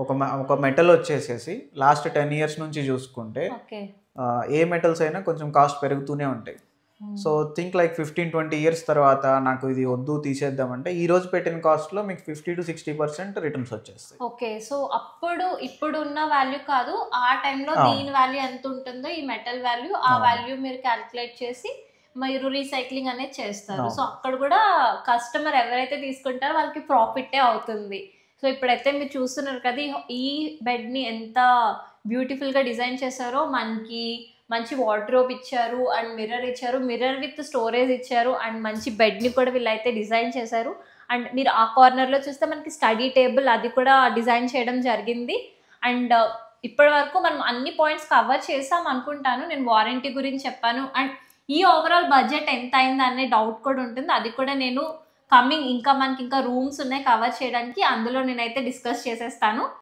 ఒక మెటల్ వచ్చేసేసి last 10 years నుంచి చూసుకుంటే ఓకే. ఏ మెటల్స్ అయినా కొంచెం కాస్ట్ పెరుగుతూనే ఉంటాయి. సో థింక్ లైక్ 15-20 ఇయర్స్ తర్వాత నాకు ఇది వద్దు తీసేద్దామంటే ఈ రోజు పెట్టిన కాస్ట్లో మీకు 50-60% రిటర్న్స్ వచ్చేస్తాయి. ఓకే. సో అప్పుడు ఇప్పుడున్న వాల్యూ కాదు, ఆ టైంలో దీని వాల్యూ ఎంత ఉంటుందో ఈ మెటల్ వాల్యూ, ఆ వాల్యూ మీరు క్యాలిక్యులేట్ చేసి మీరు రీసైక్లింగ్ అనేది చేస్తారు. సో అక్కడ కూడా కస్టమర్ ఎవరైతే తీసుకుంటారో వాళ్ళకి ప్రాఫిటే అవుతుంది. సో ఇప్పుడైతే మీరు చూస్తున్నారు కదా, ఈ బెడ్ని ఎంత బ్యూటిఫుల్గా డిజైన్ చేశారో. మనకి మంచి వార్డ్రోబ్ ఇచ్చారు అండ్ మిర్రర్ ఇచ్చారు, మిర్రర్ విత్ స్టోరేజ్ ఇచ్చారు అండ్ మంచి బెడ్ని కూడా వీళ్ళైతే డిజైన్ చేశారు. అండ్ మీరు ఆ కార్నర్లో చూస్తే మనకి స్టడీ టేబుల్ అది కూడా డిజైన్ చేయడం జరిగింది. అండ్ ఇప్పటి వరకు మనం అన్ని పాయింట్స్ కవర్ చేసాం అనుకుంటాను. నేను వారంటీ గురించి చెప్పాను అండ్ ఈ ఓవరాల్ బడ్జెట్ ఎంత అయింది అనే డౌట్ కూడా ఉంటుంది. అది కూడా నేను కమింగ్ ఇంకా మనకి ఇంకా రూమ్స్ ఉన్నాయి కవర్ చేయడానికి, అందులో నేనైతే డిస్కస్ చేసేస్తాను.